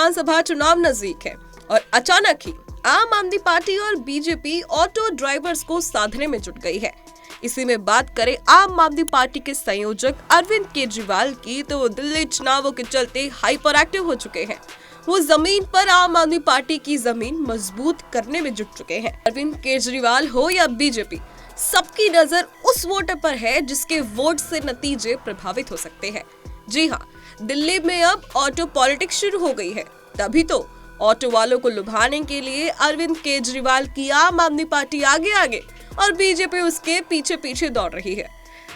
विधानसभा चुनाव नजदीक है और अचानक ही आम आदमी पार्टी और बीजेपी ऑटो ड्राइवर्स को साधने में जुट गई है। इसी में बात करें आम आदमी पार्टी के संयोजक अरविंद केजरीवाल की, तो दिल्ली चुनावों के चलते हाइपर एक्टिव हो चुके हैं। वो जमीन पर आम आदमी पार्टी की जमीन मजबूत करने में जुट चुके हैं। अरविंद केजरीवाल हो या बीजेपी, सबकी नजर उस वोटर पर है जिसके वोट से नतीजे प्रभावित हो सकते हैं। जी हाँ, दिल्ली में अब ऑटो पॉलिटिक्स शुरू हो गई है। तभी तो ऑटो वालों को लुभाने के लिए अरविंद केजरीवाल की आम आदमी पार्टी आगे आगे और बीजेपी उसके पीछे पीछे दौड़ रही है।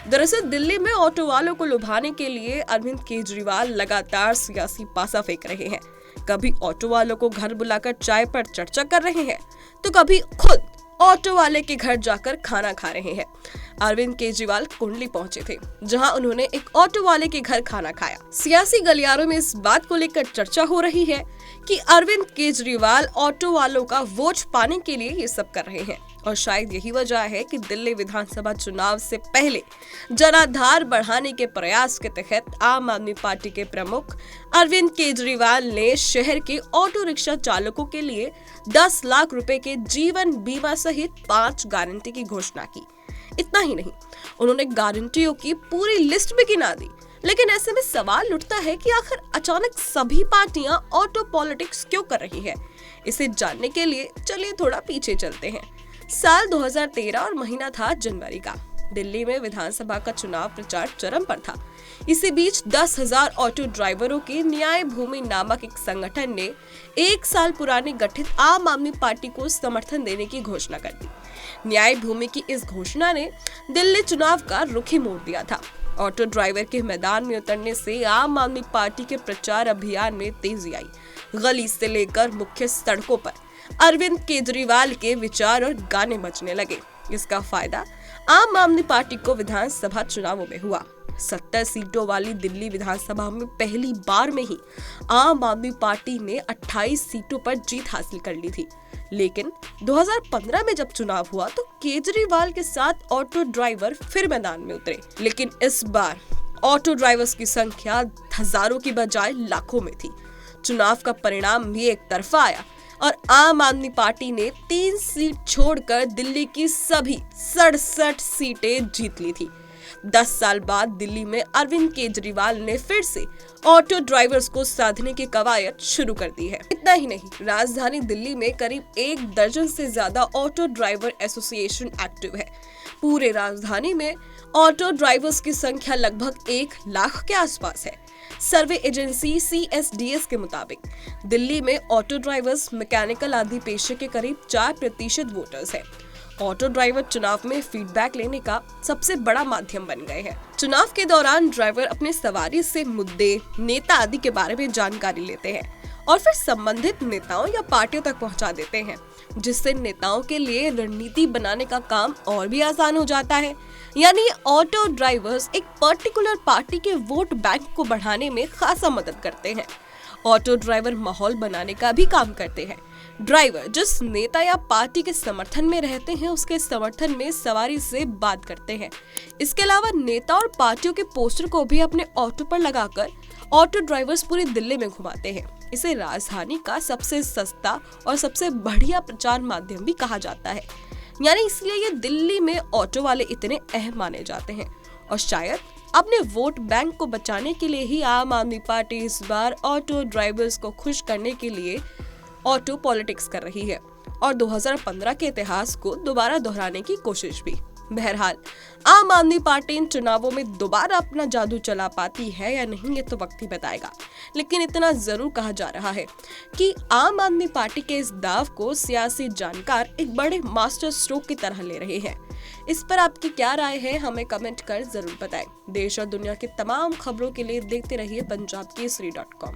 दरअसल दिल्ली में ऑटो वालों को लुभाने के लिए अरविंद केजरीवाल लगातार सियासी पासा फेंक रहे हैं। कभी ऑटो वालों को घर बुलाकर चाय पर चर्चा कर रहे हैं, तो कभी खुद ऑटो वाले के घर जाकर खाना खा रहे हैं। अरविंद केजरीवाल कुंडली पहुंचे थे, जहां उन्होंने एक ऑटो वाले के घर खाना खाया। सियासी गलियारों में इस बात को लेकर चर्चा हो रही है कि अरविंद केजरीवाल ऑटो वालों का वोट पाने के लिए ये सब कर रहे हैं, और शायद यही वजह है कि दिल्ली विधानसभा चुनाव से पहले जनाधार बढ़ाने के प्रयास के तहत आम आदमी पार्टी के प्रमुख अरविंद केजरीवाल ने शहर के ऑटो रिक्शा चालकों के लिए 10 लाख रुपए के जीवन बीमा सहित 5 गारंटी की घोषणा की। इतना ही नहीं, उन्होंने गारंटियों की पूरी लिस्ट भी गिना दी। लेकिन ऐसे में सवाल उठता है कि आखिर अचानक सभी पार्टियां ऑटो पॉलिटिक्स क्यों कर रही है। इसे जानने के लिए चलिए थोड़ा पीछे चलते हैं। साल 2013 और महीना था जनवरी का। दिल्ली में विधानसभा का चुनाव प्रचार चरम पर था। इसी बीच 10,000 ऑटो ड्राइवरों के न्याय भूमि नामक एक संगठन ने 1 साल पुरानी गठित आम आदमी पार्टी को समर्थन देने की घोषणा कर दी। न्याय भूमि की इस घोषणा ने दिल्ली चुनाव का रुख ही मोड़ दिया था। ऑटो ड्राइवर के मैदान में उतरने से आम आदमी पार्टी के प्रचार अभियान में तेजी आई। गली से लेकर मुख्य सड़कों पर अरविंद केजरीवाल के विचार और गाने बजने लगे। इसका फायदा आम आदमी पार्टी को विधानसभा चुनावों में हुआ। 70 सीटों वाली दिल्ली विधानसभा में पहली बार में ही आम आदमी पार्टी ने 28 सीटों पर जीत हासिल कर ली थी। लेकिन 2015 में जब चुनाव हुआ तो केजरीवाल के साथ ऑटो ड्राइवर फिर मैदान में उतरे। लेकिन इस बार ऑटो ड्राइवर्स की संख्या हजारों की बजाय लाखों में थी। चुनाव का परिणाम भी एक तरफा आया और आम आदमी पार्टी ने 3 सीट छोड़कर दिल्ली की सभी 67 सीटें जीत ली थी। 10 साल बाद दिल्ली में अरविंद केजरीवाल ने फिर से ऑटो ड्राइवर्स को साधने की कवायद शुरू कर दी है। इतना ही नहीं, राजधानी दिल्ली में करीब 1 दर्जन से ज्यादा ऑटो ड्राइवर एसोसिएशन एक्टिव है। पूरे राजधानी में ऑटो ड्राइवर्स की संख्या लगभग 1 लाख के आसपास है। सर्वे एजेंसी CSDS के मुताबिक दिल्ली में ऑटो ड्राइवर्स, मैकेनिकल आदि पेशे के करीब 4% वोटर्स हैं। ऑटो ड्राइवर चुनाव में फीडबैक लेने का सबसे बड़ा माध्यम बन गए हैं। चुनाव के दौरान ड्राइवर अपने सवारी से मुद्दे, नेता आदि के बारे में जानकारी लेते हैं और फिर संबंधित नेताओं या पार्टियों तक पहुंचा देते हैं, जिससे नेताओं के लिए रणनीति बनाने का काम और भी आसान हो जाता है। यानी ऑटो ड्राइवर्स एक पर्टिकुलर पार्टी के वोट बैंक को बढ़ाने में खासा मदद करते हैं। ऑटो ड्राइवर माहौल बनाने का भी काम करते हैं। ड्राइवर जिस नेता या पार्टी के समर्थन में रहते हैं, उसके समर्थन में सवारी से बात करते हैं। इसके अलावा नेता और पार्टियों के पोस्टर को भी अपने ऑटो पर लगाकर ऑटो ड्राइवर्स पूरी दिल्ली में घुमाते हैं। इसे राजधानी का सबसे सस्ता और सबसे बढ़िया प्रचार माध्यम भी कहा जाता है। यानी इसलिए ये दिल्ली में ऑटो वाले इतने अहम माने जाते हैं। और शायद अपने वोट बैंक को बचाने के लिए ही आम आदमी पार्टी इस बार ऑटो ड्राइवर्स को खुश करने के लिए ऑटो पॉलिटिक्स कर रही है और 2015 के इतिहास को दोबारा दोहराने की कोशिश भी। बहरहाल आम आदमी पार्टी इन चुनावों में दोबारा अपना जादू चला पाती है या नहीं, ये तो वक्त ही बताएगा। लेकिन इतना जरूर कहा जा रहा है कि आम आदमी पार्टी के इस दाव को सियासी जानकार एक बड़े मास्टर स्ट्रोक की तरह ले रहे हैं। इस पर आपकी क्या राय है, हमें कमेंट कर जरूर बताएं। देश और दुनिया की तमाम खबरों के लिए देखते रहिए पंजाब केसरी.com।